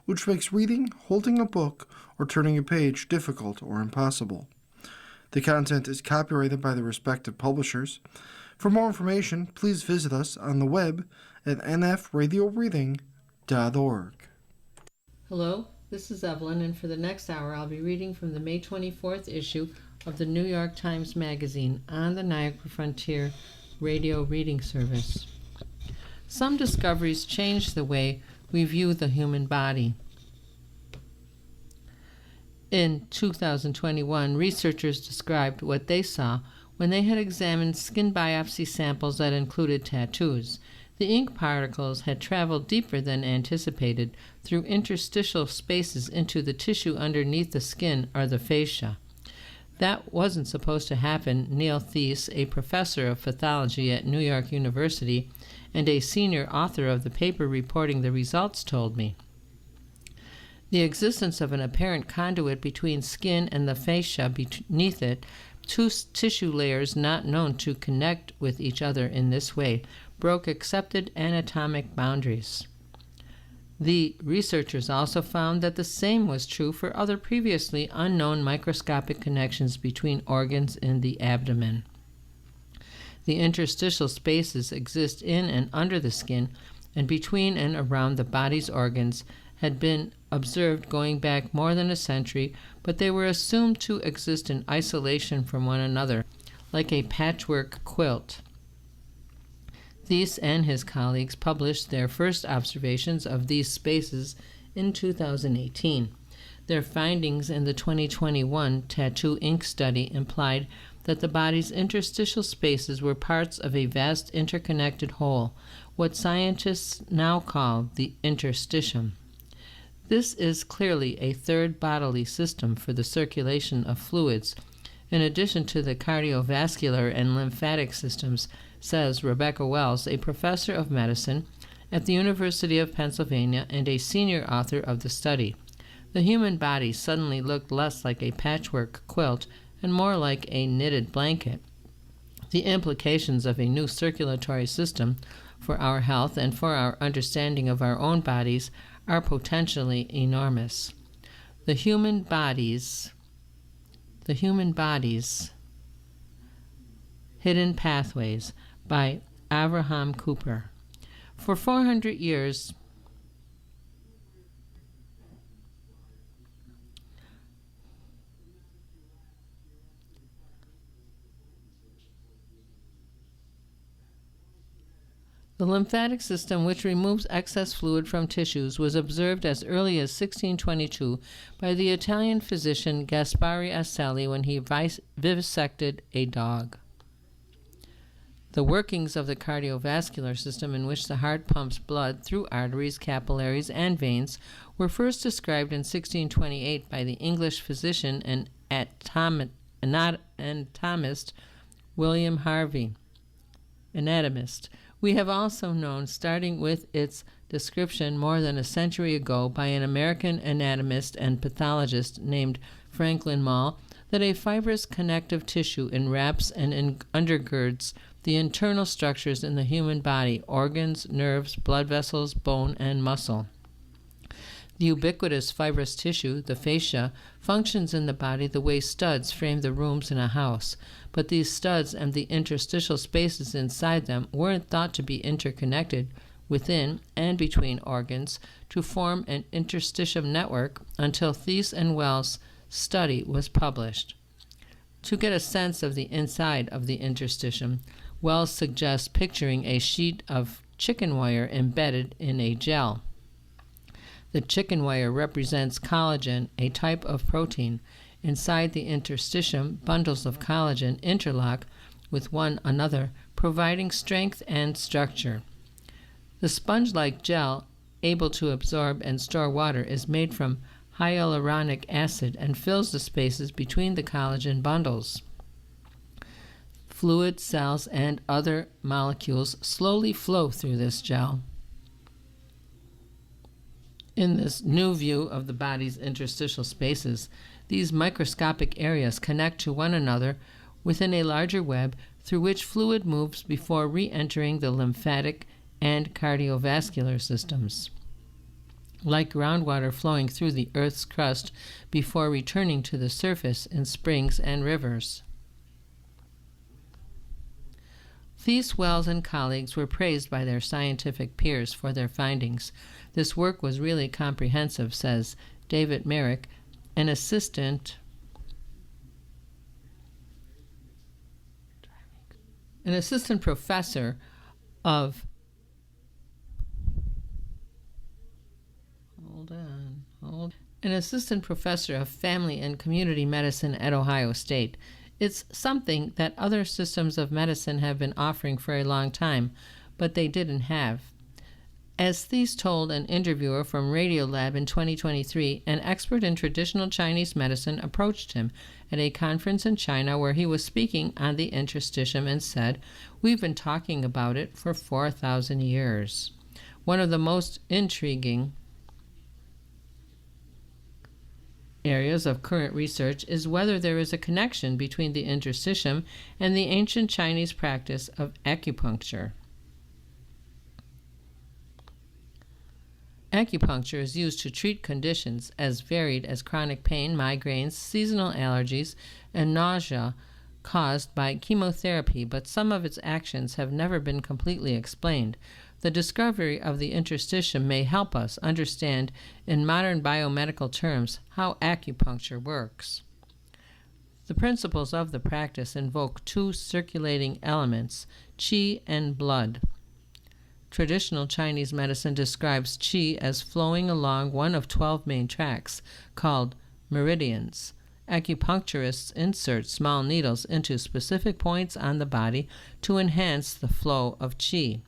which makes reading, holding a book, or turning a page difficult or impossible. The content is copyrighted by the respective publishers. For more information, please visit us on the web at nfradioreading.org. Hello, this is Evelyn, and for the next hour I'll be reading from the May 24th issue of the New York Times Magazine on the Niagara Frontier radio reading service. Some discoveries change the way we view the human body. In 2021, researchers described what they saw when they had examined skin biopsy samples that included tattoos. The ink particles had traveled deeper than anticipated through interstitial spaces into the tissue underneath the skin or the fascia. That wasn't supposed to happen, Neil Thies, a professor of pathology at New York University and a senior author of the paper reporting the results, told me. The existence of an apparent conduit between skin and the fascia beneath it, two tissue layers not known to connect with each other in this way, broke accepted anatomic boundaries. The researchers also found that the same was true for other previously unknown microscopic connections between organs in the abdomen. The interstitial spaces exist in and under the skin and between and around the body's organs had been observed going back more than a century, but they were assumed to exist in isolation from one another, like a patchwork quilt. Thies and his colleagues published their first observations of these spaces in 2018. Their findings in the 2021 Tattoo Ink study implied that the body's interstitial spaces were parts of a vast interconnected whole, what scientists now call the interstitium. This is clearly a third bodily system for the circulation of fluids, in addition to the cardiovascular and lymphatic systems, says Rebecca Wells, a professor of medicine at the University of Pennsylvania and a senior author of the study. The human body suddenly looked less like a patchwork quilt and more like a knitted blanket. The implications of a new circulatory system for our health and for our understanding of our own bodies are potentially enormous. The human bodies, Hidden Pathways by Avraham Cooper. For 400 years, the lymphatic system, which removes excess fluid from tissues, was observed as early as 1622 by the Italian physician Gaspare Asselli when he vivisected a dog. The workings of the cardiovascular system, in which the heart pumps blood through arteries, capillaries, and veins, were first described in 1628 by the English physician and anatomist William Harvey. Anatomist. We have also known, starting with its description more than a century ago by an American anatomist and pathologist named Franklin Mall, that a fibrous connective tissue enwraps and undergirds the internal structures in the human body, organs, nerves, blood vessels, bone, and muscle. The ubiquitous fibrous tissue, the fascia, functions in the body the way studs frame the rooms in a house, but these studs and the interstitial spaces inside them weren't thought to be interconnected within and between organs to form an interstitium network until Thies and Wells' study was published. To get a sense of the inside of the interstitium, Wells suggests picturing a sheet of chicken wire embedded in a gel. The chicken wire represents collagen, a type of protein. Inside the interstitium, bundles of collagen interlock with one another, providing strength and structure. The sponge-like gel, able to absorb and store water, is made from hyaluronic acid and fills the spaces between the collagen bundles. Fluid, cells, and other molecules slowly flow through this gel. In this new view of the body's interstitial spaces, these microscopic areas connect to one another within a larger web through which fluid moves before re-entering the lymphatic and cardiovascular systems. like groundwater flowing through the Earth's crust before returning to the surface in springs and rivers. Thies, Wells, and colleagues were praised by their scientific peers for their findings. This work was really comprehensive, says David Merrick, an assistant professor of family and community medicine at Ohio State. It's something that other systems of medicine have been offering for a long time, but they didn't have. As Thies told an interviewer from Radiolab in 2023, an expert in traditional Chinese medicine approached him at a conference in China where he was speaking on the interstitium and said, "We've been talking about it for 4,000 years. One of the most intriguing areas of current research is whether there is a connection between the interstitium and the ancient Chinese practice of acupuncture. Acupuncture is used to treat conditions as varied as chronic pain, migraines, seasonal allergies, and nausea caused by chemotherapy, but some of its actions have never been completely explained. The discovery of the interstitium may help us understand, in modern biomedical terms, how acupuncture works. The principles of the practice invoke two circulating elements, qi and blood. Traditional Chinese medicine describes qi as flowing along one of 12 main tracks, called meridians. Acupuncturists insert small needles into specific points on the body to enhance the flow of qi.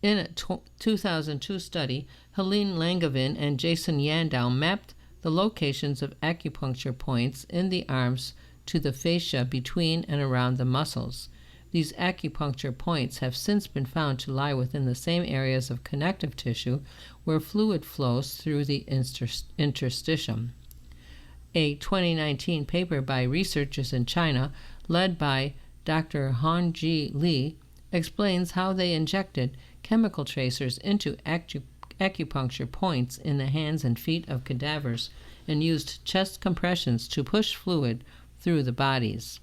In a 2002 study, Helene Langevin and Jason Yandau mapped the locations of acupuncture points in the arms to the fascia between and around the muscles. These acupuncture points have since been found to lie within the same areas of connective tissue where fluid flows through the interstitium. A 2019 paper by researchers in China, led by Dr. Hongji Li, explains how they injected chemical tracers into acupuncture points in the hands and feet of cadavers and used chest compressions to push fluid through the bodies.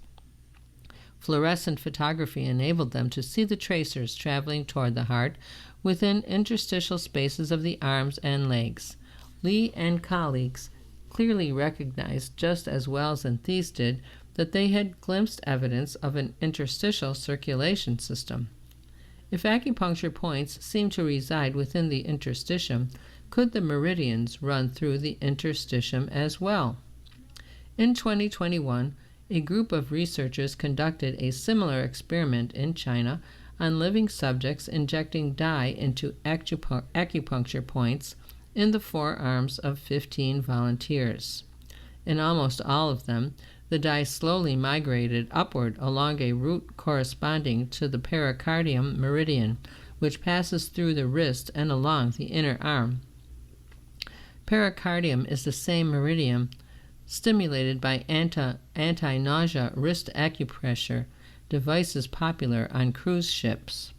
Fluorescent photography enabled them to see the tracers traveling toward the heart within interstitial spaces of the arms and legs. Li and colleagues clearly recognized, just as Wells and Thies did, that they had glimpsed evidence of an interstitial circulation system. If acupuncture points seem to reside within the interstitium, could the meridians run through the interstitium as well? In 2021, a group of researchers conducted a similar experiment in China on living subjects injecting dye into acupuncture points in the forearms of 15 volunteers. In almost all of them, the dye slowly migrated upward along a route corresponding to the pericardium meridian, which passes through the wrist and along the inner arm. Pericardium is the same meridian stimulated by anti-nausea wrist acupressure devices popular on cruise ships.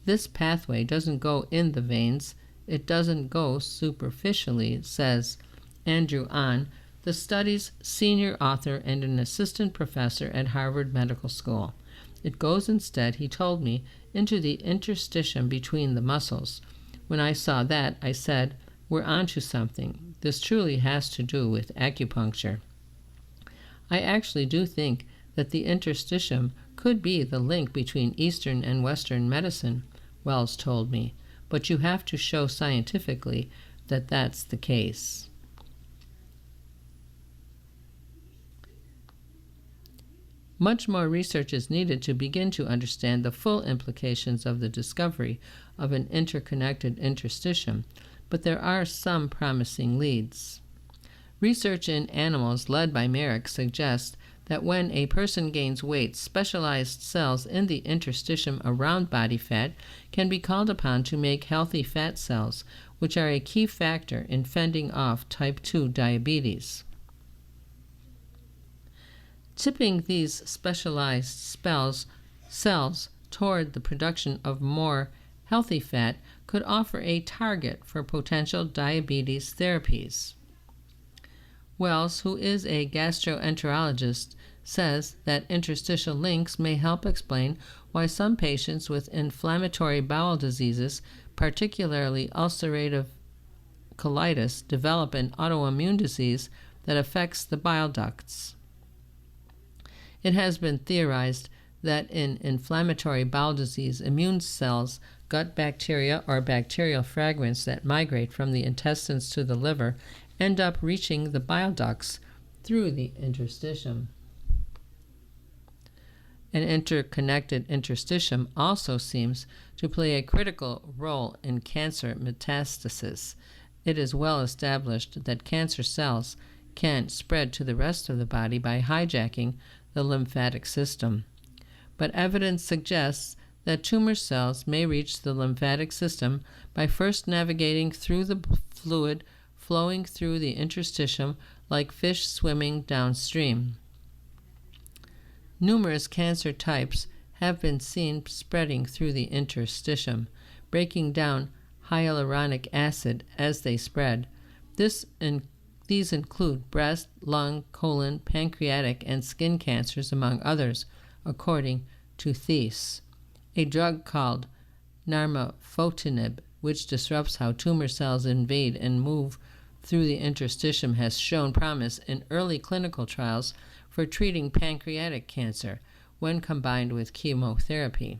This pathway doesn't go in the veins, it doesn't go superficially, says Andrew Ahn, the study's senior author and an assistant professor at Harvard Medical School. It goes instead, he told me, into the interstitium between the muscles. When I saw that, I said, "We're onto something. This truly has to do with acupuncture." I actually do think that the interstitium could be the link between Eastern and Western medicine, Wells told me, but you have to show scientifically that that's the case. Much more research is needed to begin to understand the full implications of the discovery of an interconnected interstitium, but there are some promising leads. Research in animals led by Merrick suggests that when a person gains weight, specialized cells in the interstitium around body fat can be called upon to make healthy fat cells, which are a key factor in fending off type 2 diabetes. Tipping these specialized cells toward the production of more healthy fat could offer a target for potential diabetes therapies. Wells, who is a gastroenterologist, says that interstitial links may help explain why some patients with inflammatory bowel diseases, particularly ulcerative colitis, develop an autoimmune disease that affects the bile ducts. It has been theorized that in inflammatory bowel disease, immune cells, gut bacteria, or bacterial fragments that migrate from the intestines to the liver end up reaching the bile ducts through the interstitium. An interconnected interstitium also seems to play a critical role in cancer metastasis. It is well established that cancer cells can spread to the rest of the body by hijacking the lymphatic system. But evidence suggests that tumor cells may reach the lymphatic system by first navigating through the fluid flowing through the interstitium like fish swimming downstream. Numerous cancer types have been seen spreading through the interstitium, breaking down hyaluronic acid as they spread. These include breast, lung, colon, pancreatic, and skin cancers, among others, according to Thies. A drug called narmafotinib, which disrupts how tumor cells invade and move through the interstitium, has shown promise in early clinical trials for treating pancreatic cancer when combined with chemotherapy.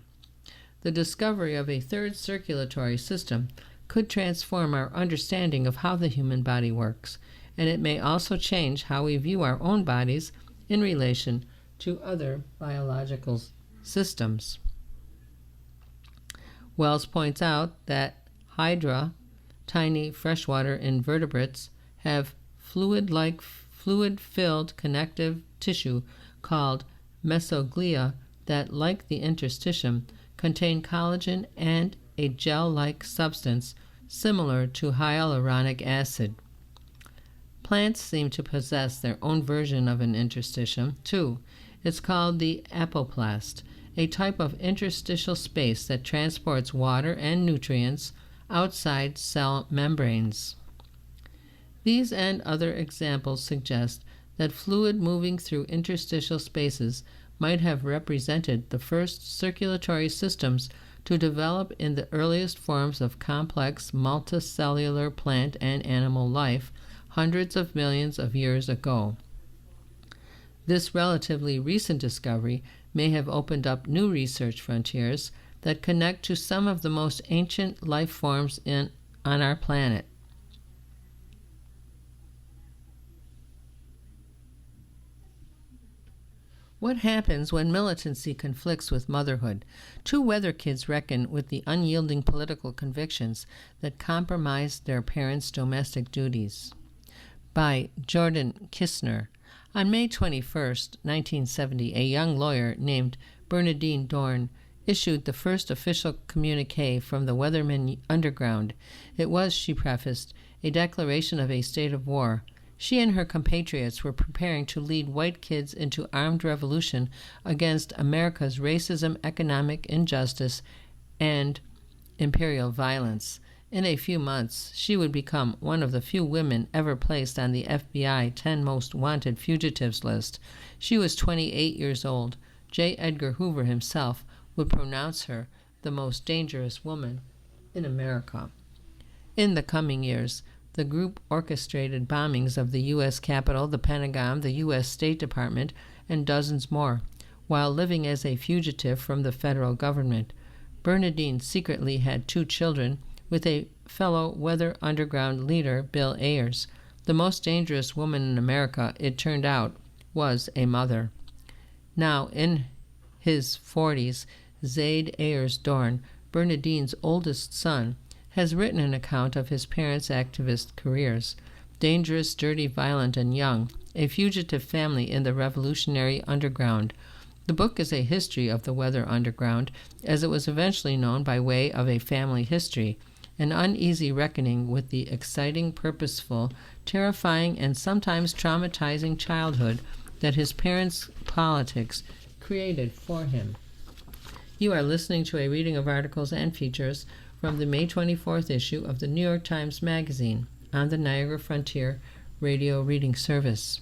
The discovery of a third circulatory system could transform our understanding of how the human body works, and it may also change how we view our own bodies in relation to other biological systems. Wells points out that hydra, tiny freshwater invertebrates, have fluid-filled connective tissue called mesoglia that, like the interstitium, contain collagen and a gel-like substance similar to hyaluronic acid. Plants seem to possess their own version of an interstitium, too. It's called the apoplast, a type of interstitial space that transports water and nutrients outside cell membranes. These and other examples suggest that fluid moving through interstitial spaces might have represented the first circulatory systems to develop in the earliest forms of complex multicellular plant and animal life hundreds of millions of years ago. This relatively recent discovery may have opened up new research frontiers that connect to some of the most ancient life forms on our planet. What happens when militancy conflicts with motherhood? Two weather kids reckon with the unyielding political convictions that compromise their parents' domestic duties. By Jordan Kistner. On May 21, 1970, a young lawyer named Bernadine Dorn issued the first official communique from the Weathermen Underground. It was, she prefaced, a declaration of a state of war. She and her compatriots were preparing to lead white kids into armed revolution against America's racism, economic injustice, and imperial violence. In a few months, she would become one of the few women ever placed on the FBI 10 Most Wanted Fugitives list. She was 28 years old. J. Edgar Hoover himself would pronounce her the most dangerous woman in America. In the coming years, the group orchestrated bombings of the U.S. Capitol, the Pentagon, the U.S. State Department, and dozens more, while living as a fugitive from the federal government. Bernadine secretly had 2 children with a fellow Weather Underground leader, Bill Ayers. The most dangerous woman in America, it turned out, was a mother. Now, in his 40s, Zaid Ayers Dorn, Bernadine's oldest son, has written an account of his parents' activist careers. Dangerous, dirty, violent, and young, a fugitive family in the revolutionary underground. The book is a history of the Weather Underground, as it was eventually known by way of a family history, an uneasy reckoning with the exciting, purposeful, terrifying, and sometimes traumatizing childhood that his parents' politics created for him. You are listening to a reading of articles and features from the May 24th issue of the New York Times Magazine on the Niagara Frontier radio reading service.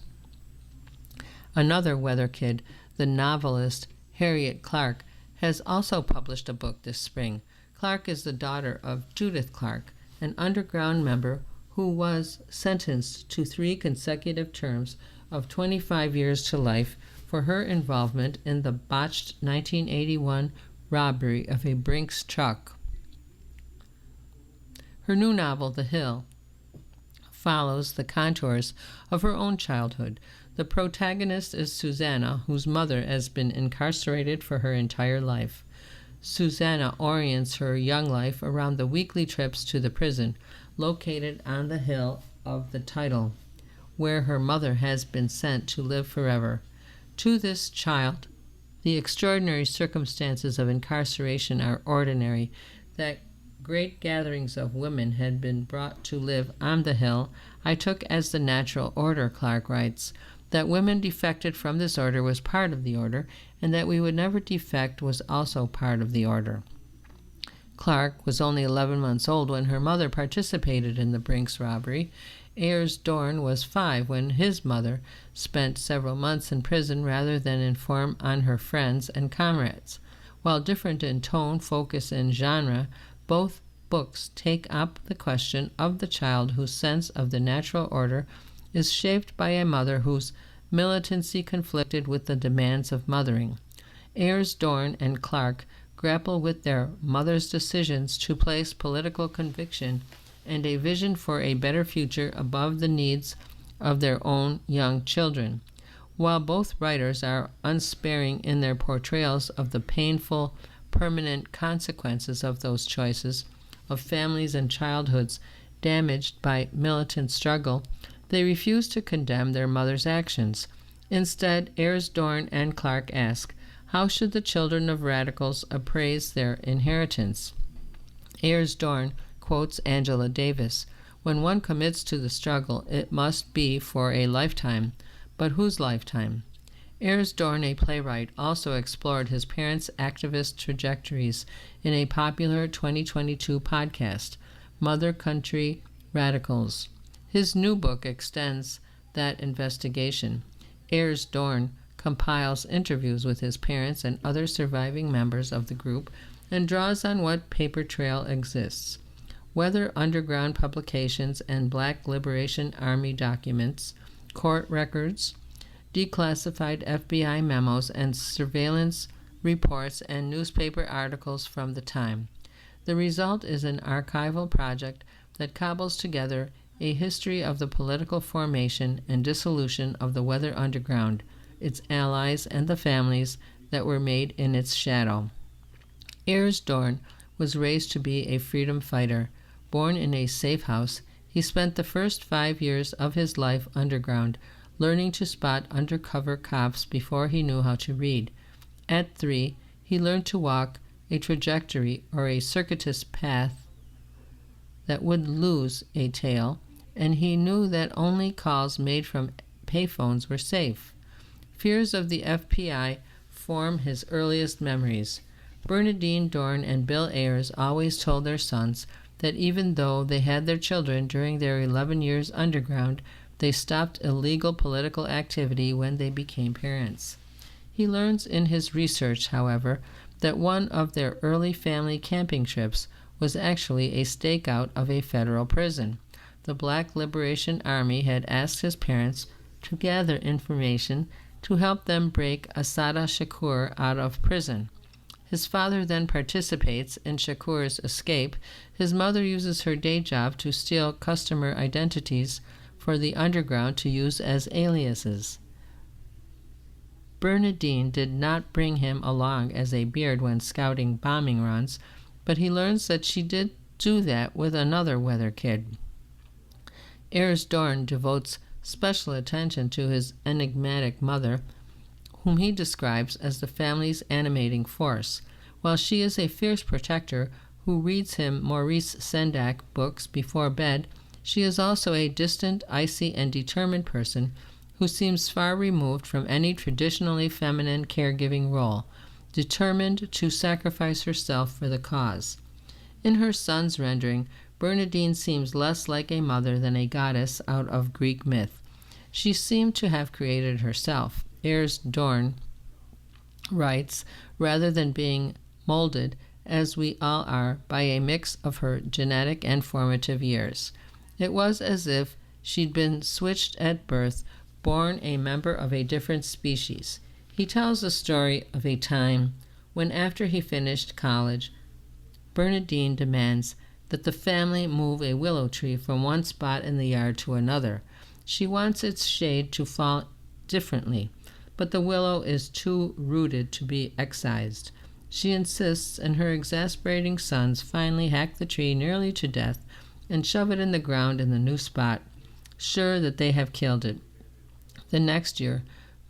Another weather kid, the novelist Harriet Clark, has also published a book this spring. Clark is the daughter of Judith Clark, an underground member who was sentenced to 3 consecutive terms of 25 years to life for her involvement in the botched 1981 robbery of a Brinks truck. Her new novel, The Hill, follows the contours of her own childhood. The protagonist is Susanna, whose mother has been incarcerated for her entire life. Susanna orients her young life around the weekly trips to the prison, located on the hill of the title, where her mother has been sent to live forever. To this child, the extraordinary circumstances of incarceration are ordinary. That great gatherings of women had been brought to live on the hill I took as the natural order, Clark writes. That women defected from this order was part of the order, and that we would never defect was also part of the order. Clark was only 11 months old when her mother participated in the Brinks robbery. Ayers Dorn was 5 when his mother spent several months in prison rather than inform on her friends and comrades. While different in tone, focus, and genre, both books take up the question of the child whose sense of the natural order is shaped by a mother whose militancy conflicted with the demands of mothering. Ayers Dorn and Clark grapple with their mother's decisions to place political conviction and a vision for a better future above the needs of their own young children. While both writers are unsparing in their portrayals of the painful, permanent consequences of those choices, of families and childhoods damaged by militant struggle, they refuse to condemn their mother's actions. Instead, Ayers Dorn and Clark ask, how should the children of radicals appraise their inheritance? Ayers Dorn quotes Angela Davis, when one commits to the struggle, it must be for a lifetime. But whose lifetime? Ayers Dorn, a playwright, also explored his parents' activist trajectories in a popular 2022 podcast, Mother Country Radicals. His new book extends that investigation. Ayers Dorn compiles interviews with his parents and other surviving members of the group and draws on what paper trail exists. Whether underground publications and Black Liberation Army documents, court records, declassified FBI memos, and surveillance reports and newspaper articles from the time. The result is an archival project that cobbles together a history of the political formation and dissolution of the Weather Underground, its allies, and the families that were made in its shadow. Ayers Dorn was raised to be a freedom fighter. Born in a safe house, he spent the first 5 years of his life underground, learning to spot undercover cops before he knew how to read. At 3, he learned to walk a trajectory or a circuitous path that would lose a tail, and he knew that only calls made from payphones were safe. Fears of the FBI form his earliest memories. Bernadine Dorn and Bill Ayers always told their sons that even though they had their children during their 11 years underground, they stopped illegal political activity when they became parents. He learns in his research, however, that one of their early family camping trips was actually a stakeout of a federal prison. The Black Liberation Army had asked his parents to gather information to help them break Assata Shakur out of prison. His father then participates in Shakur's escape. His mother uses her day job to steal customer identities for the underground to use as aliases. Bernadine did not bring him along as a beard when scouting bombing runs, but he learns that she did do that with another weather kid. Ayers Dorn devotes special attention to his enigmatic mother, whom he describes as the family's animating force. While she is a fierce protector who reads him Maurice Sendak books before bed, she is also a distant, icy, and determined person who seems far removed from any traditionally feminine caregiving role, determined to sacrifice herself for the cause. In her son's rendering, Bernadine seems less like a mother than a goddess out of Greek myth. She seemed to have created herself. Ayres Dorn writes, rather than being molded, as we all are, by a mix of her genetic and formative years. It was as if she'd been switched at birth, born a member of a different species. He tells the story of a time when, after he finished college, Bernadine demands that the family move a willow tree from one spot in the yard to another. She wants its shade to fall differently, but the willow is too rooted to be excised. She insists, and her exasperating sons finally hack the tree nearly to death and shove it in the ground in the new spot, sure that they have killed it. The next year,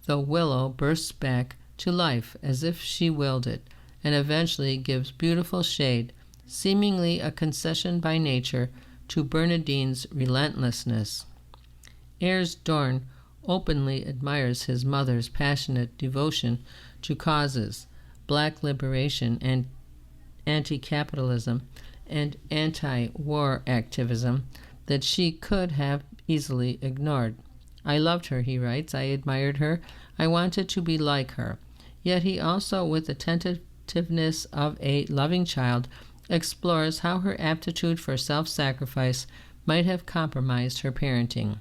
the willow bursts back to life as if she willed it, and eventually gives beautiful shade, seemingly a concession by nature to Bernadine's relentlessness. Ayres Dorn openly admires his mother's passionate devotion to causes, black liberation and anti-capitalism and anti-war activism, that she could have easily ignored. I loved her, he writes. I admired her. I wanted to be like her. Yet he also, with the tentativeness of a loving child, explores how her aptitude for self-sacrifice might have compromised her parenting.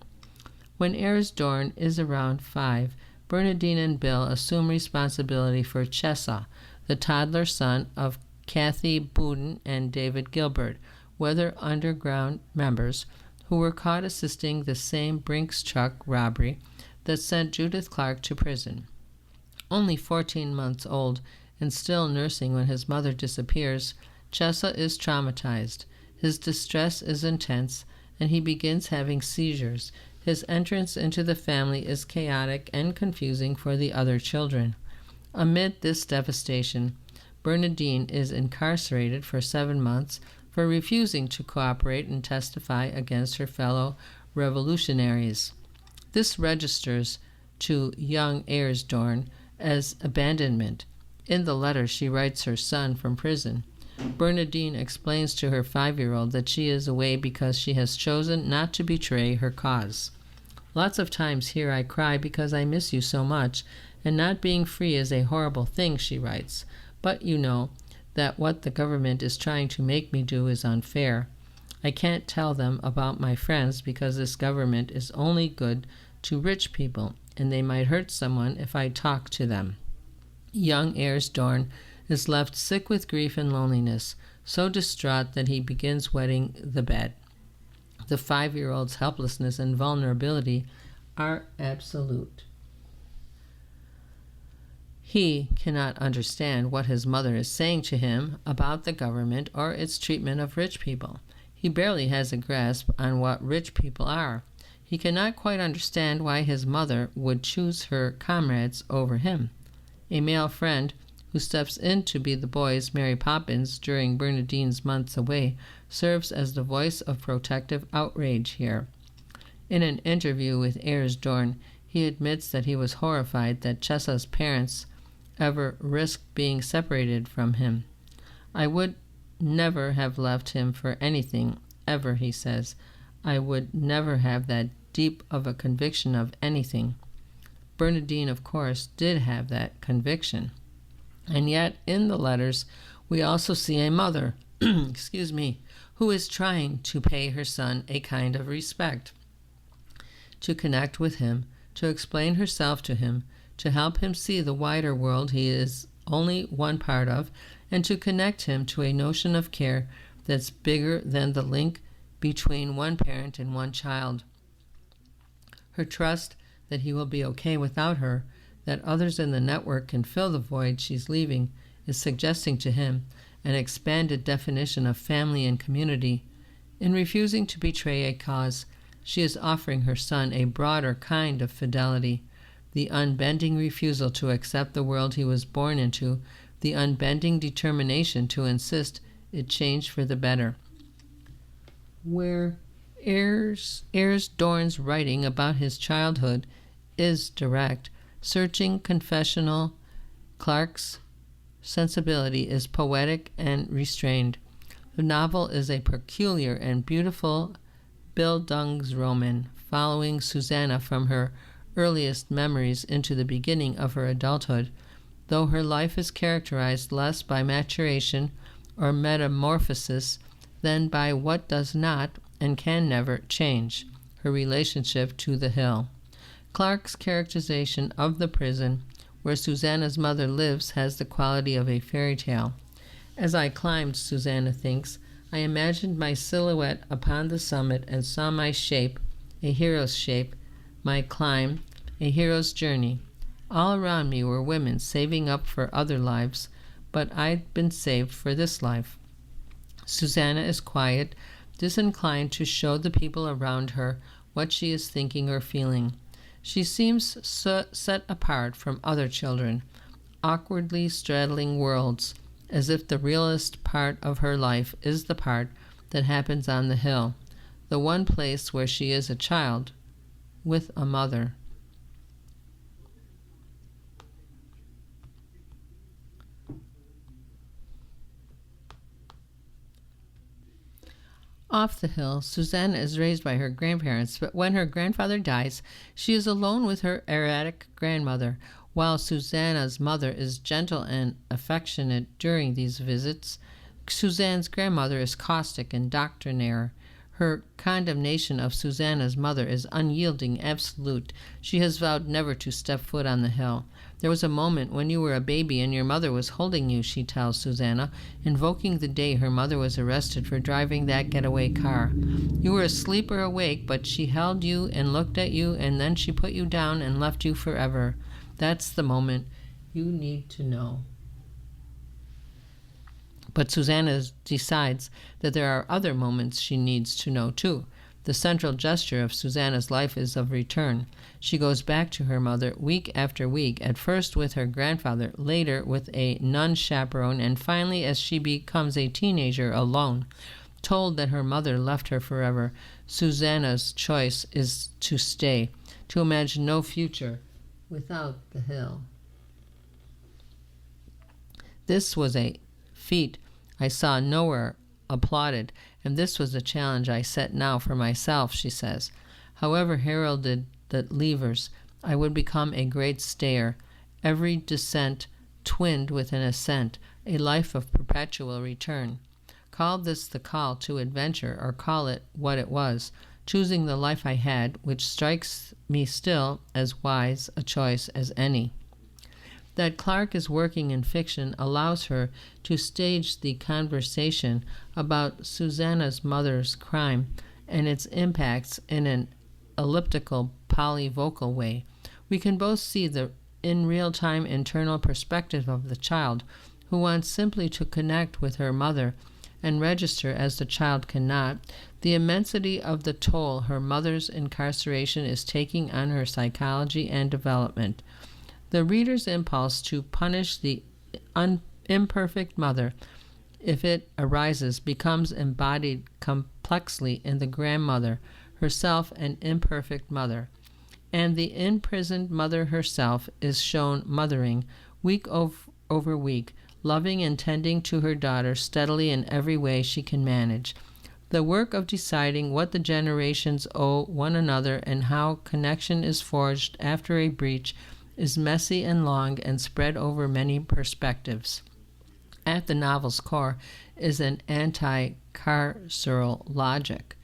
When Ayres Dorn is around 5, Bernadine and Bill assume responsibility for Chesa, the toddler son of Kathy Bouden and David Gilbert, Weather Underground members, who were caught assisting the same Brinks truck robbery that sent Judith Clark to prison. Only 14 months old and still nursing when his mother disappears, Chesa is traumatized. His distress is intense, and he begins having seizures. His entrance into the family is chaotic and confusing for the other children. Amid this devastation, Bernadine is incarcerated for 7 months for refusing to cooperate and testify against her fellow revolutionaries. This registers to young Ayres Dorn as abandonment. In the letter she writes her son from prison, Bernadine explains to her 5-year-old that she is away because she has chosen not to betray her cause. Lots of times here I cry because I miss you so much, and not being free is a horrible thing, she writes. But you know that what the government is trying to make me do is unfair. I can't tell them about my friends because this government is only good to rich people, and they might hurt someone if I talk to them. Young Ayres Dorn is left sick with grief and loneliness, so distraught that he begins wetting the bed. The 5-year-old's helplessness and vulnerability are absolute. He cannot understand what his mother is saying to him about the government or its treatment of rich people. He barely has a grasp on what rich people are. He cannot quite understand why his mother would choose her comrades over him. A male friend who steps in to be the boy's Mary Poppins during Bernadine's months away serves as the voice of protective outrage here. In an interview with Ayres Dorn, he admits that he was horrified that Chesa's parents ever risked being separated from him. I would never have left him for anything, ever, he says. I would never have that deep of a conviction of anything. Bernadine, of course, did have that conviction. And yet, in the letters, we also see a mother, who is trying to pay her son a kind of respect, to connect with him, to explain herself to him, to help him see the wider world he is only one part of, and to connect him to a notion of care that's bigger than the link between one parent and one child. Her trust that he will be okay without her, that others in the network can fill the void she's leaving, is suggesting to him an expanded definition of family and community. In refusing to betray a cause, she is offering her son a broader kind of fidelity, the unbending refusal to accept the world he was born into, the unbending determination to insist it change for the better. Where Ayres Dorn's writing about his childhood is direct, searching, confessional, Clark's sensibility is poetic and restrained. The novel is a peculiar and beautiful Bildungsroman following Susanna from her earliest memories into the beginning of her adulthood, though her life is characterized less by maturation or metamorphosis than by what does not and can never change, her relationship to the hill. Clark's characterization of the prison where Susanna's mother lives has the quality of a fairy tale. As I climbed, Susanna thinks, I imagined my silhouette upon the summit and saw my shape, a hero's shape, my climb, a hero's journey. All around me were women saving up for other lives, but I'd been saved for this life. Susanna is quiet, disinclined to show the people around her what she is thinking or feeling. She seems set apart from other children, awkwardly straddling worlds, as if the realest part of her life is the part that happens on the hill, the one place where she is a child with a mother. Off the hill, Susanna is raised by her grandparents, but when her grandfather dies, she is alone with her erratic grandmother. While Susanna's mother is gentle and affectionate during these visits, Susanna's grandmother is caustic and doctrinaire. Her condemnation of Susanna's mother is unyielding, absolute. She has vowed never to step foot on the hill. There was a moment when you were a baby and your mother was holding you, she tells Susanna, invoking the day her mother was arrested for driving that getaway car. You were asleep or awake, but she held you and looked at you, and then she put you down and left you forever. That's the moment you need to know. But Susanna decides that there are other moments she needs to know too. The central gesture of Susanna's life is of return. She goes back to her mother week after week, at first with her grandfather, later with a nun chaperone, and finally as she becomes a teenager alone. Told that her mother left her forever, Susanna's choice is to stay, to imagine no future without the hill. This was a feat I saw nowhere applauded, and this was the challenge I set now for myself, she says. However heralded the levers, I would become a great stayer, every descent twinned with an ascent, a life of perpetual return. Call this the call to adventure, or call it what it was, choosing the life I had, which strikes me still as wise a choice as any. That Clark is working in fiction allows her to stage the conversation about Susanna's mother's crime and its impacts in an elliptical, polyvocal way. We can both see the in real-time internal perspective of the child, who wants simply to connect with her mother and register, as the child cannot, the immensity of the toll her mother's incarceration is taking on her psychology and development. The reader's impulse to punish the imperfect mother, if it arises, becomes embodied complexly in the grandmother, herself an imperfect mother. And the imprisoned mother herself is shown mothering, week over week, loving and tending to her daughter steadily in every way she can manage. The work of deciding what the generations owe one another and how connection is forged after a breach is messy and long and spread over many perspectives. At the novel's core is an anti-carceral logic.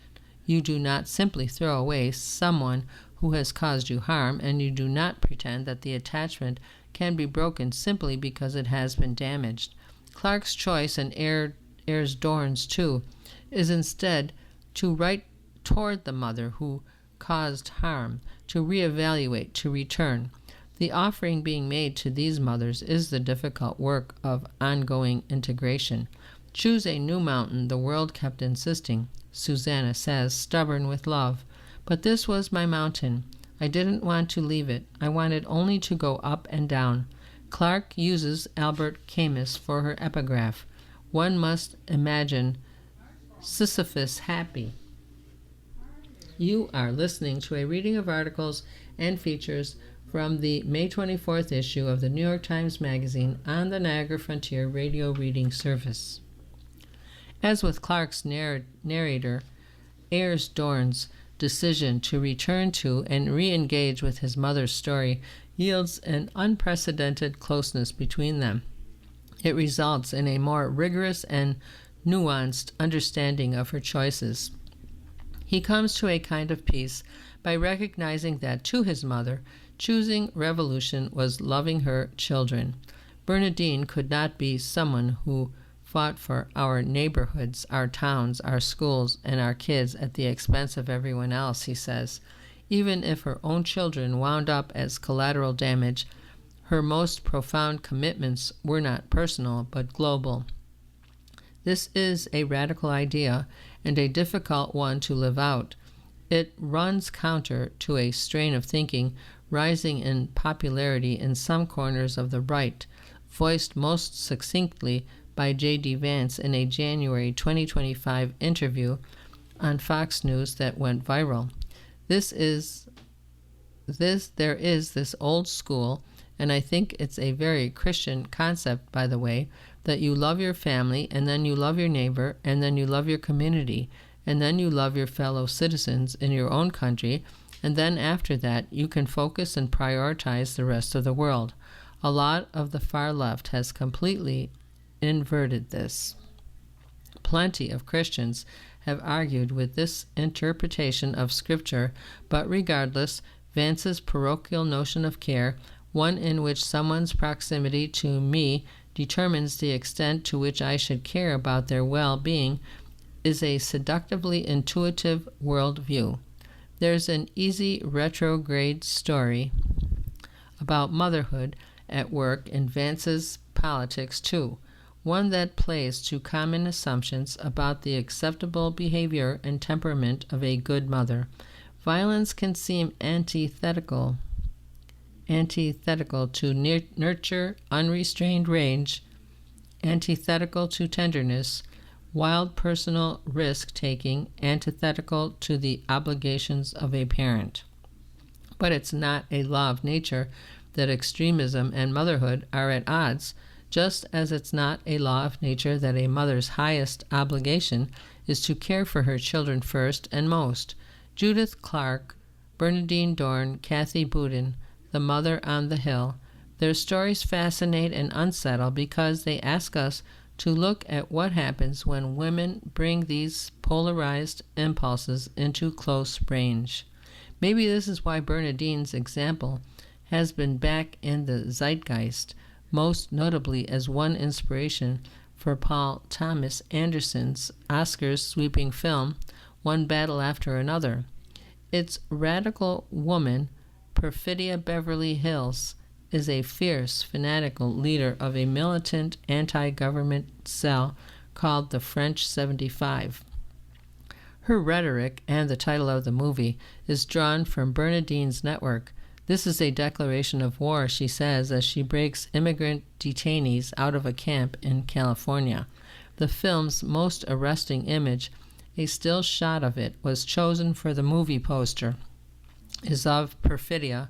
You do not simply throw away someone who has caused you harm, and you do not pretend that the attachment can be broken simply because it has been damaged. Clark's choice, and Ayers Dorn's too, is instead to write toward the mother who caused harm, to reevaluate, to return. The offering being made to these mothers is the difficult work of ongoing integration. Choose a new mountain, the world kept insisting, Susanna says, stubborn with love. But this was my mountain. I didn't want to leave it. I wanted only to go up and down. Clark uses Albert Camus for her epigraph. One must imagine Sisyphus happy. You are listening to a reading of articles and features from the May 24th issue of the New York Times Magazine on the Niagara Frontier Radio Reading Service. As with Clark's narrator, Ayers Dorn's decision to return to and re-engage with his mother's story yields an unprecedented closeness between them. It results in a more rigorous and nuanced understanding of her choices. He comes to a kind of peace by recognizing that to his mother, choosing revolution was loving her children. Bernadine could not be someone who fought for our neighborhoods, our towns, our schools, and our kids at the expense of everyone else, he says. Even if her own children wound up as collateral damage, her most profound commitments were not personal, but global. This is a radical idea and a difficult one to live out. It runs counter to a strain of thinking rising in popularity in some corners of the right, voiced most succinctly by J.D. Vance in a January 2025 interview on Fox News that went viral. There is this old school, and I think it's a very Christian concept, by the way, that you love your family, and then you love your neighbor, and then you love your community, and then you love your fellow citizens in your own country, and then after that you can focus and prioritize the rest of the world. A lot of the far left has completely inverted this. Plenty of Christians have argued with this interpretation of Scripture, but regardless, Vance's parochial notion of care, one in which someone's proximity to me determines the extent to which I should care about their well-being, is a seductively intuitive worldview. There's an easy retrograde story about motherhood at work in Vance's politics, too, one that plays to common assumptions about the acceptable behavior and temperament of a good mother. Violence can seem antithetical to nurture, unrestrained rage, antithetical to tenderness, wild personal risk-taking, antithetical to the obligations of a parent. But it's not a law of nature that extremism and motherhood are at odds, just as it's not a law of nature that a mother's highest obligation is to care for her children first and most. Judith Clark, Bernadine Dorn, Kathy Boudin, the mother on the hill, their stories fascinate and unsettle because they ask us to look at what happens when women bring these polarized impulses into close range. Maybe this is why Bernadine's example has been back in the zeitgeist, most notably as one inspiration for Paul Thomas Anderson's Oscars-sweeping film, One Battle After Another. Its radical woman, Perfidia Beverly Hills, is a fierce, fanatical leader of a militant anti-government cell called the French 75. Her rhetoric, and the title of the movie, is drawn from Bernadine's network. This is a declaration of war, she says, as she breaks immigrant detainees out of a camp in California. The film's most arresting image, a still shot of it, was chosen for the movie poster, is of Perfidia,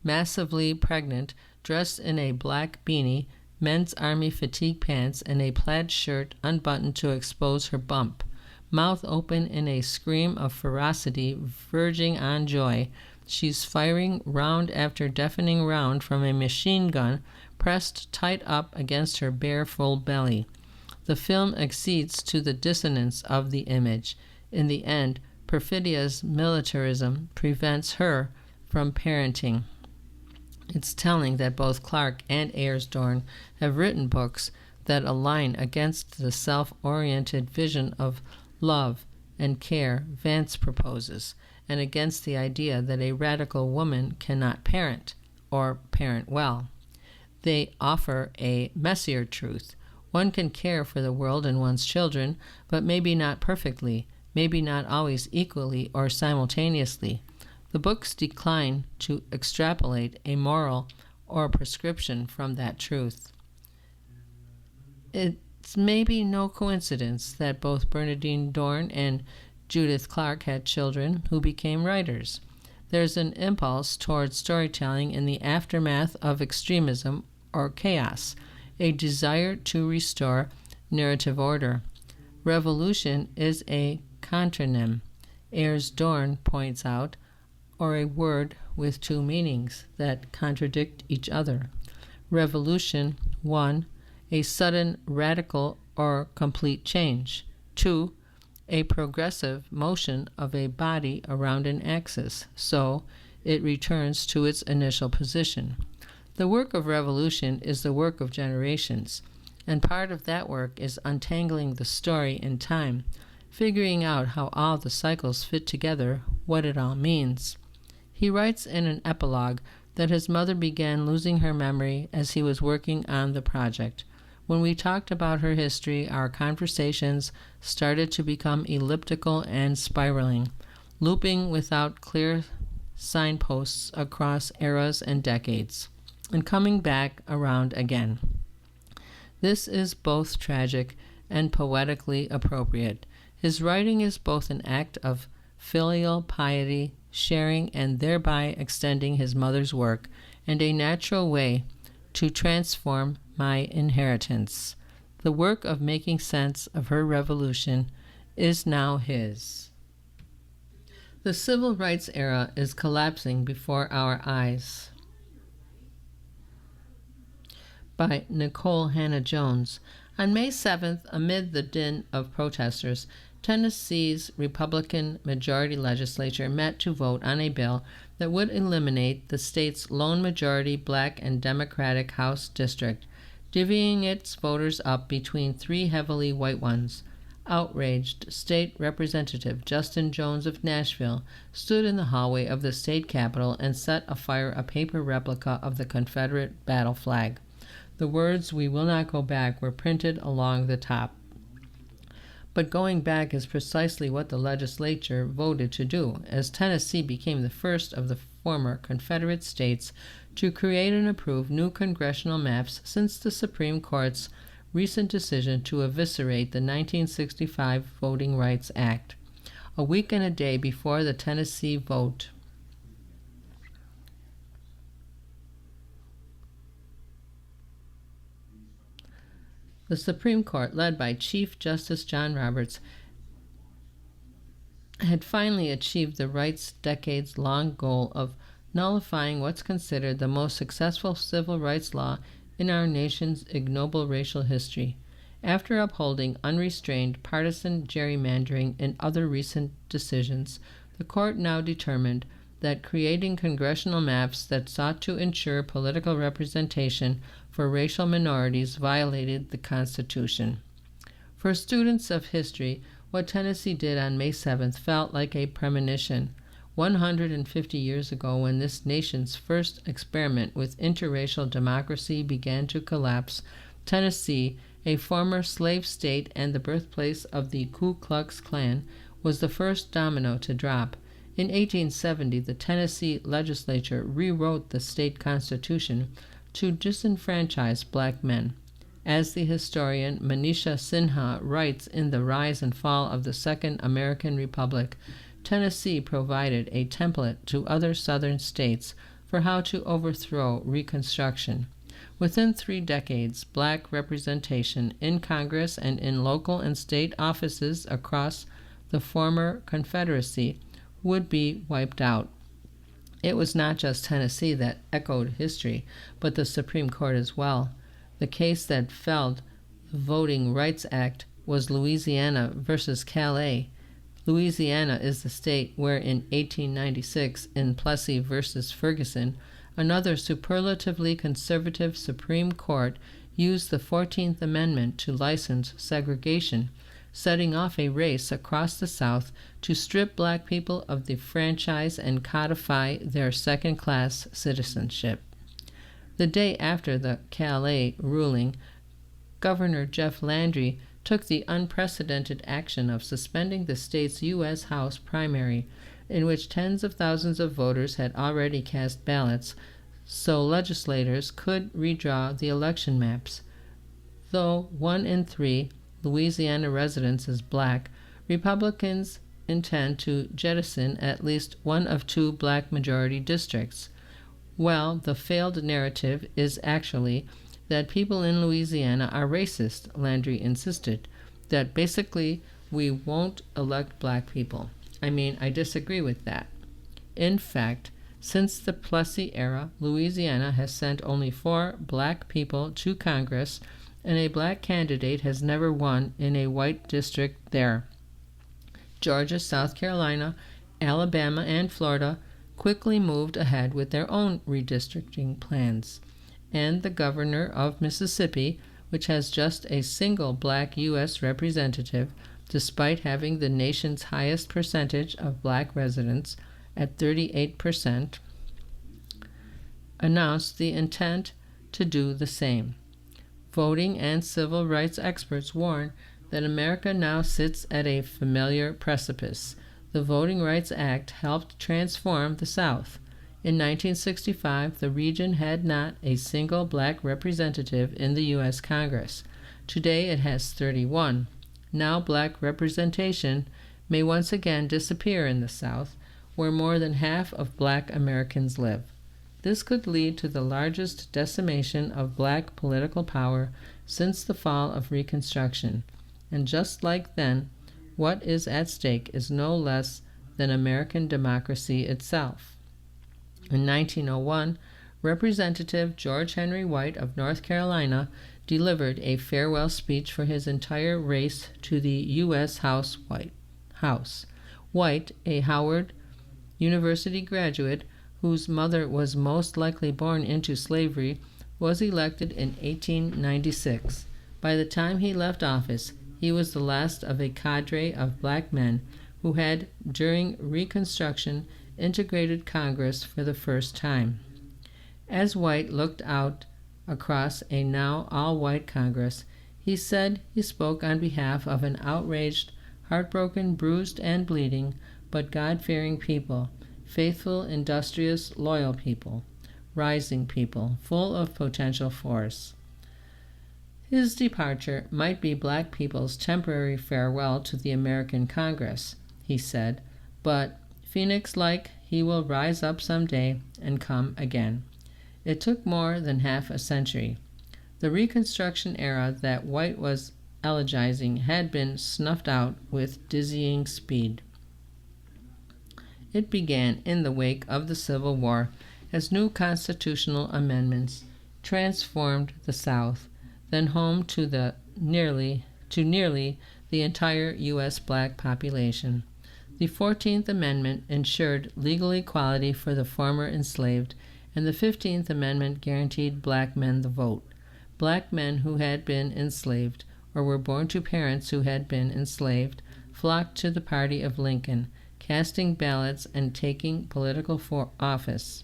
massively pregnant, dressed in a black beanie, men's army fatigue pants, and a plaid shirt unbuttoned to expose her bump. Mouth open in a scream of ferocity verging on joy, she's firing round after deafening round from a machine gun pressed tight up against her bare full belly. The film accedes to the dissonance of the image. In the end, Perfidia's militarism prevents her from parenting. It's telling that both Clark and Ayers Dorn have written books that align against the self-oriented vision of love and care Vance proposes, and against the idea that a radical woman cannot parent, or parent well. They offer a messier truth. One can care for the world and one's children, but maybe not perfectly, maybe not always equally or simultaneously. The books decline to extrapolate a moral or prescription from that truth. It's maybe no coincidence that both Bernadine Dorn and Judith Clark had children who became writers. There's an impulse toward storytelling in the aftermath of extremism or chaos, a desire to restore narrative order. Revolution is a contronym, Ayers Dorn points out, or a word with two meanings that contradict each other. Revolution, 1, a sudden, radical, or complete change. 2, a progressive motion of a body around an axis, so it returns to its initial position. The work of revolution is the work of generations, and part of that work is untangling the story in time, figuring out how all the cycles fit together, what it all means. He writes in an epilogue that his mother began losing her memory as he was working on the project. When we talked about her history, our conversations started to become elliptical and spiraling, looping without clear signposts across eras and decades, and coming back around again. This is both tragic and poetically appropriate. His writing is both an act of filial piety, sharing and thereby extending his mother's work, and a natural way to transform my inheritance. The work of making sense of her revolution is now his. The civil rights era is collapsing before our eyes. By Nicole Hannah-Jones. On May 7th, amid the din of protesters, Tennessee's Republican majority legislature met to vote on a bill that would eliminate the state's lone majority black and Democratic House district, divvying its voters up between three heavily white ones. Outraged, State Representative Justin Jones of Nashville stood in the hallway of the state capitol and set afire a paper replica of the Confederate battle flag. The words, "We will not go back," were printed along the top. But going back is precisely what the legislature voted to do, as Tennessee became the first of the former Confederate states to create and approve new congressional maps since the Supreme Court's recent decision to eviscerate the 1965 Voting Rights Act. A week and a day before the Tennessee vote, the Supreme Court, led by Chief Justice John Roberts, had finally achieved the right's decades-long goal of nullifying what's considered the most successful civil rights law in our nation's ignoble racial history. After upholding unrestrained partisan gerrymandering in other recent decisions, the court now determined that creating congressional maps that sought to ensure political representation for racial minorities violated the Constitution. For students of history, what Tennessee did on May 7th felt like a premonition. 150 years ago, when this nation's first experiment with interracial democracy began to collapse, Tennessee, a former slave state and the birthplace of the Ku Klux Klan, was the first domino to drop. In 1870, the Tennessee legislature rewrote the state constitution to disenfranchise black men. As the historian Manisha Sinha writes in The Rise and Fall of the Second American Republic, Tennessee provided a template to other southern states for how to overthrow Reconstruction. Within 3 decades, black representation in Congress and in local and state offices across the former Confederacy would be wiped out. It was not just Tennessee that echoed history, but the Supreme Court as well. The case that felled the Voting Rights Act was Louisiana versus Calais. Louisiana is the state where in 1896, in Plessy versus Ferguson, another superlatively conservative Supreme Court used the 14th Amendment to license segregation, setting off a race across the South to strip black people of the franchise and codify their second-class citizenship. The day after the Calais ruling, Governor Jeff Landry took the unprecedented action of suspending the state's U.S. House primary, in which tens of thousands of voters had already cast ballots, so legislators could redraw the election maps. Though 1 in 3 Louisiana residents is black, Republicans intend to jettison at least one of 2 black majority districts. Well, the failed narrative is actually that people in Louisiana are racist, Landry insisted. that basically we won't elect black people. I mean, I disagree with that. In fact, since the Plessy era, Louisiana has sent only 4 black people to Congress, and a black candidate has never won in a white district there. Georgia, South Carolina, Alabama, and Florida quickly moved ahead with their own redistricting plans. And the governor of Mississippi, which has just a single black U.S. representative, despite having the nation's highest percentage of black residents at 38%, announced the intent to do the same. Voting and civil rights experts warn that America now sits at a familiar precipice. The Voting Rights Act helped transform the South. In 1965, the region had not a single black representative in the U.S. Congress. Today it has 31. Now black representation may once again disappear in the South, where more than half of black Americans live. This could lead to the largest decimation of black political power since the fall of Reconstruction. And just like then, what is at stake is no less than American democracy itself. In 1901, Representative George Henry White of North Carolina delivered a farewell speech for his entire race to the U.S. House. White, a Howard University graduate whose mother was most likely born into slavery, was elected in 1896. By the time he left office, he was the last of a cadre of black men who had, during Reconstruction, integrated Congress for the first time. As White looked out across a now all-white Congress, he said he spoke on behalf of an outraged, heartbroken, bruised, and bleeding, but God-fearing people, faithful, industrious, loyal people, rising people, full of potential force. His departure might be black people's temporary farewell to the American Congress, he said, but Phoenix-like, he will rise up someday and come again. It took more than half a century. The Reconstruction era that White was elegizing had been snuffed out with dizzying speed. It began in the wake of the Civil War as new constitutional amendments transformed the South, then home to nearly the entire U.S. black population. The 14th Amendment ensured legal equality for the former enslaved, and the 15th Amendment guaranteed black men the vote. Black men who had been enslaved or were born to parents who had been enslaved flocked to the party of Lincoln, casting ballots and taking political office.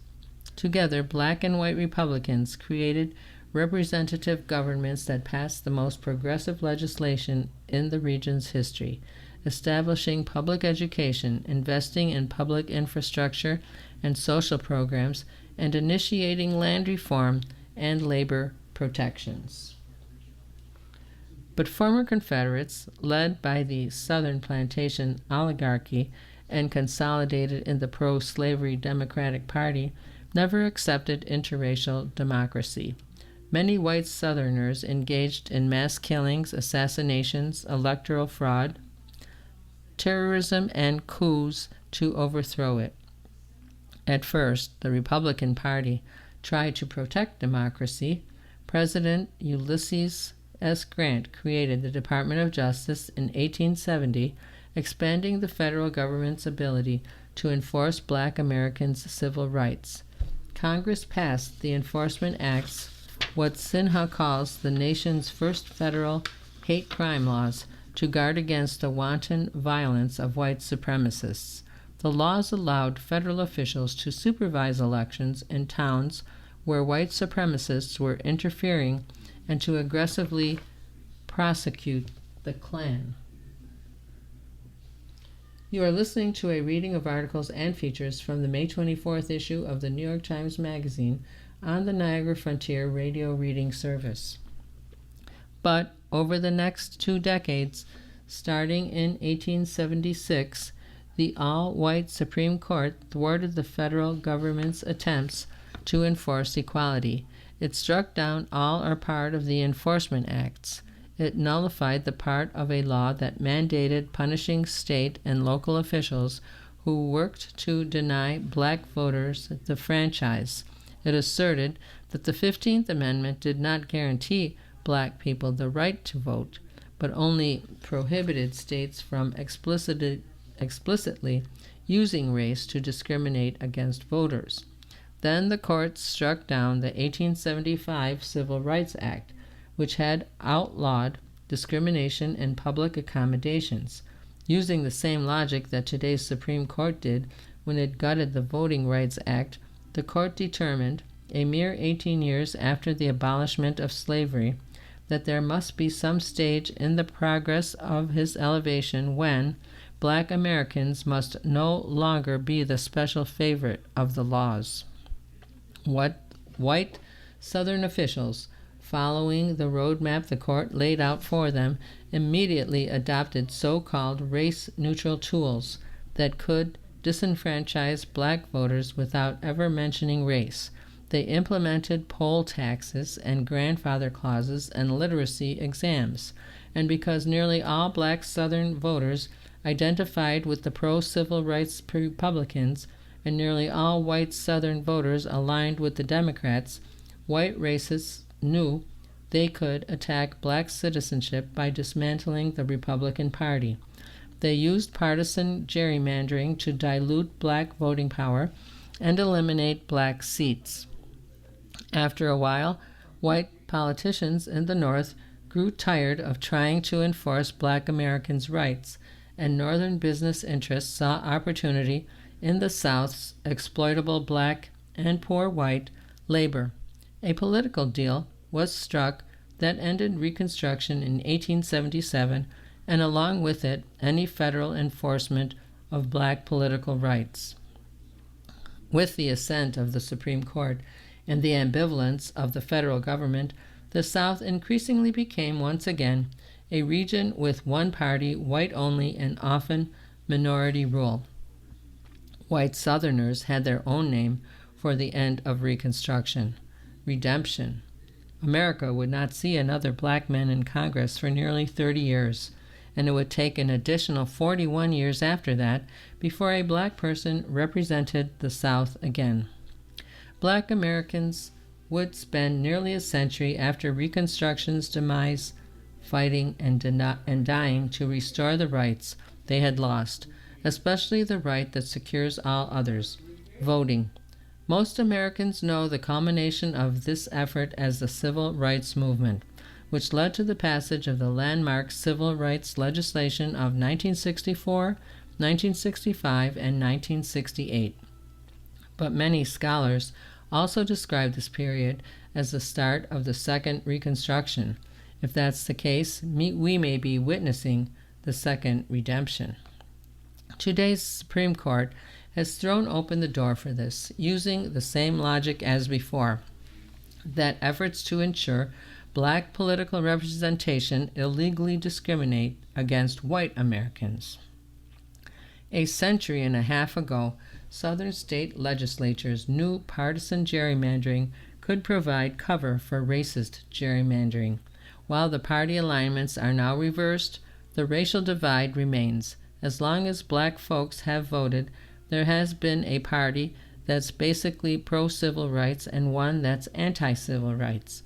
Together, black and white Republicans created representative governments that passed the most progressive legislation in the region's history, establishing public education, investing in public infrastructure and social programs, and initiating land reform and labor protections. But former Confederates, led by the Southern plantation oligarchy and consolidated in the pro-slavery Democratic Party, never accepted interracial democracy. Many white Southerners engaged in mass killings, assassinations, electoral fraud, terrorism, and coups to overthrow it. At first, the Republican Party tried to protect democracy. President Ulysses S. Grant created the Department of Justice in 1870, expanding the federal government's ability to enforce black Americans' civil rights. Congress passed the Enforcement Acts, what Sinha calls the nation's first federal hate crime laws, to guard against the wanton violence of white supremacists. The laws allowed federal officials to supervise elections in towns where white supremacists were interfering and to aggressively prosecute the Klan. You are listening to a reading of articles and features from the May 24th issue of the New York Times Magazine on the Niagara Frontier Radio Reading Service. But over the next 2 decades, starting in 1876, the all-white Supreme Court thwarted the federal government's attempts to enforce equality. It struck down all or part of the Enforcement Acts. It nullified the part of a law that mandated punishing state and local officials who worked to deny black voters the franchise. It asserted that the 15th Amendment did not guarantee black people the right to vote, but only prohibited states from explicitly using race to discriminate against voters. Then the courts struck down the 1875 Civil Rights Act, which had outlawed discrimination in public accommodations, using the same logic that today's Supreme Court did when it gutted the Voting Rights Act. The court determined, a mere 18 years after the abolishment of slavery, that there must be some stage in the progress of his elevation when black Americans must no longer be the special favorite of the laws. White Southern officials, following the roadmap the court laid out for them, immediately adopted so-called race-neutral tools that could disenfranchise black voters without ever mentioning race. They implemented poll taxes and grandfather clauses and literacy exams, and because nearly all black Southern voters identified with the pro-civil rights Republicans and nearly all white Southern voters aligned with the Democrats, white racists knew they could attack black citizenship by dismantling the Republican Party. They used partisan gerrymandering to dilute black voting power and eliminate black seats. After a while, white politicians in the North grew tired of trying to enforce black Americans' rights, and Northern business interests saw opportunity in the South's exploitable black and poor white labor. A political deal was struck that ended Reconstruction in 1877, and along with it, any federal enforcement of black political rights. With the assent of the Supreme Court and the ambivalence of the federal government, the South increasingly became once again a region with one party, white only, and often minority rule. White Southerners had their own name for the end of Reconstruction: redemption. America would not see another black man in Congress for nearly 30 years, and it would take an additional 41 years after that before a black person represented the South again. Black Americans would spend nearly a century after Reconstruction's demise fighting and dying to restore the rights they had lost, especially the right that secures all others: voting. Most Americans know the culmination of this effort as the Civil Rights Movement, which led to the passage of the landmark civil rights legislation of 1964, 1965, and 1968. But many scholars also describe this period as the start of the Second Reconstruction. If that's the case, we may be witnessing the Second Redemption. Today's Supreme Court has thrown open the door for this, using the same logic as before, that efforts to ensure black political representation illegally discriminate against white Americans. A century and a half ago, Southern state legislatures knew partisan gerrymandering could provide cover for racist gerrymandering. While the party alignments are now reversed, the racial divide remains. As long as black folks have voted, there has been a party that's basically pro-civil rights and one that's anti-civil rights.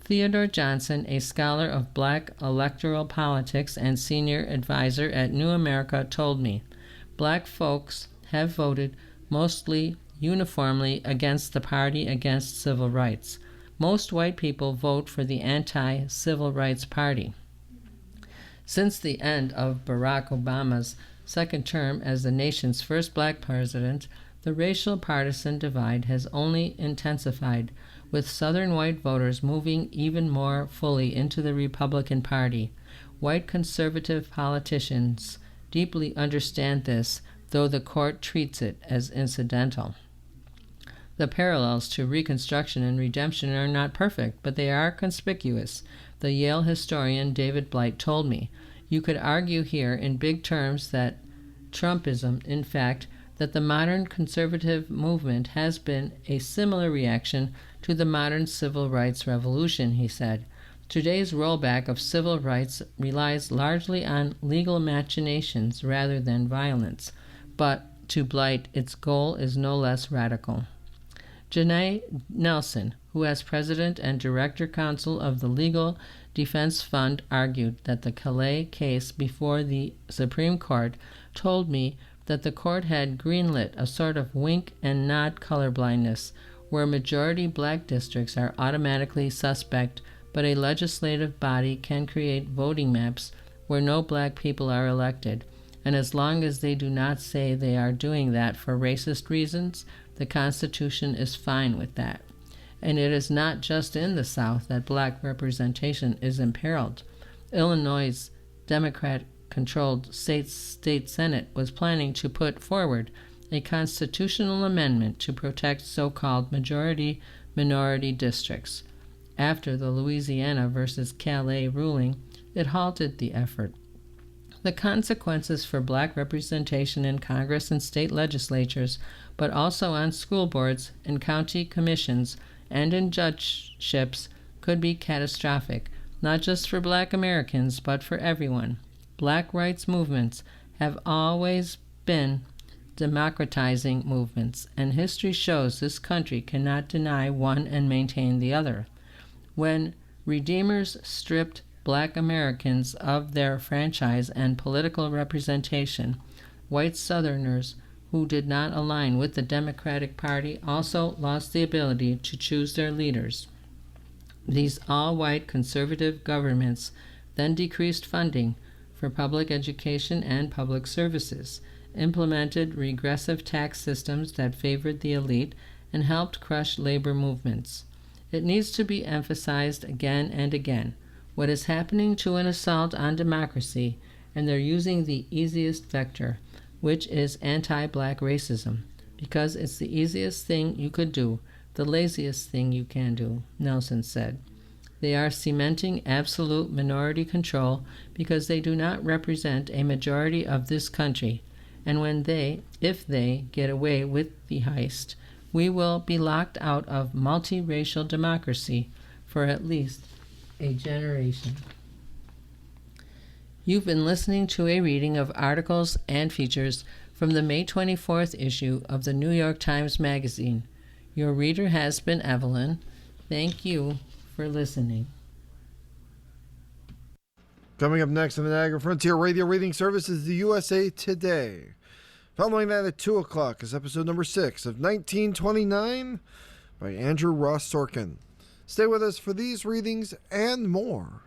Theodore Johnson, a scholar of black electoral politics and senior advisor at New America, told me, black folks have voted mostly uniformly against the party against civil rights. Most white people vote for the anti-civil rights party. Since the end of Barack Obama's second term as the nation's first black president, the racial partisan divide has only intensified, with Southern white voters moving even more fully into the Republican Party. White conservative politicians deeply understand this, though the court treats it as incidental. The parallels to Reconstruction and Redemption are not perfect, but they are conspicuous. The Yale historian David Blight told me, you could argue here in big terms that Trumpism, in fact, that the modern conservative movement has been a similar reaction to the modern civil rights revolution, he said. Today's rollback of civil rights relies largely on legal machinations rather than violence, but to blight its goal is no less radical. Janae Nelson, who as president and director counsel of the Legal Defense Fund argued that the Calais case before the Supreme Court, told me that the court had greenlit a sort of wink and nod colorblindness, where majority black districts are automatically suspect, but a legislative body can create voting maps where no black people are elected, and as long as they do not say they are doing that for racist reasons, the Constitution is fine with that. And it is not just in the South that black representation is imperiled. Illinois' Democrat-controlled state Senate was planning to put forward a constitutional amendment to protect so-called majority-minority districts. After the Louisiana versus Calais ruling, it halted the effort. The consequences for black representation in Congress and state legislatures, but also on school boards and county commissions and in judgeships, could be catastrophic, not just for black Americans, but for everyone. Black rights movements have always been democratizing movements, and history shows this country cannot deny one and maintain the other. When Redeemers stripped black Americans of their franchise and political representation, white Southerners who did not align with the Democratic Party also lost the ability to choose their leaders. These all-white conservative governments then decreased funding for public education and public services, implemented regressive tax systems that favored the elite, and helped crush labor movements. It needs to be emphasized again and again. What is happening to an assault on democracy, and they're using the easiest vector, which is anti-black racism, because it's the easiest thing you could do, the laziest thing you can do, Nelson said. They are cementing absolute minority control because they do not represent a majority of this country, and if they get away with the heist, we will be locked out of multiracial democracy for at least a generation. You've been listening to a reading of articles and features from the May 24th issue of the New York Times Magazine. Your reader has been Evelyn. Thank you for listening. Coming up next on the Niagara Frontier Radio Reading Service is the USA Today. Following that at 2 o'clock is episode number 6 of 1929 by Andrew Ross Sorkin. Stay with us for these readings and more.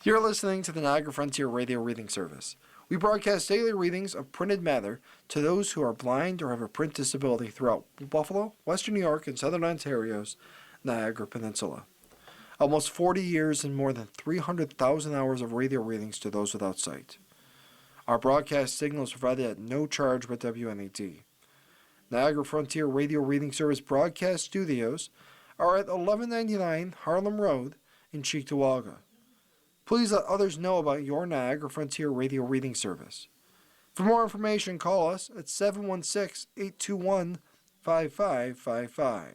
You're listening to the Niagara Frontier Radio Reading Service. We broadcast daily readings of printed matter to those who are blind or have a print disability throughout Buffalo, Western New York, and Southern Ontario's Niagara Peninsula. Almost 40 years and more than 300,000 hours of radio readings to those without sight. Our broadcast signal is provided at no charge by WNET. Niagara Frontier Radio Reading Service broadcast studios are at 1199 Harlem Road in Cheektowaga. Please let others know about your Niagara Frontier Radio Reading Service. For more information, call us at 716-821-5555.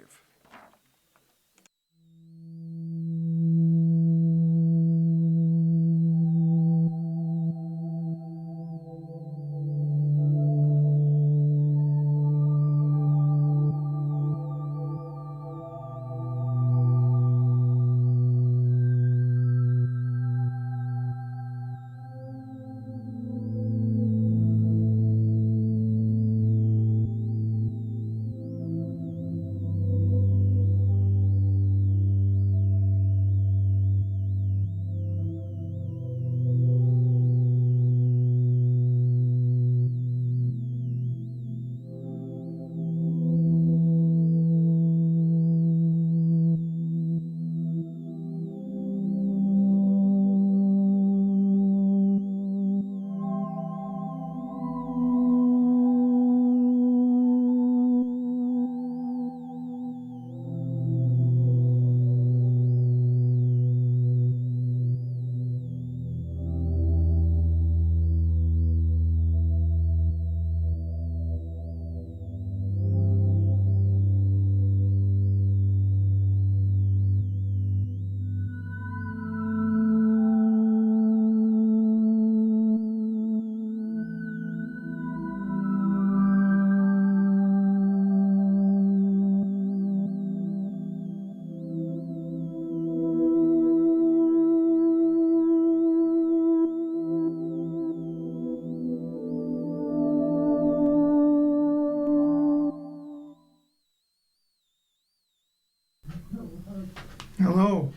Hello.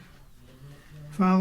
Follow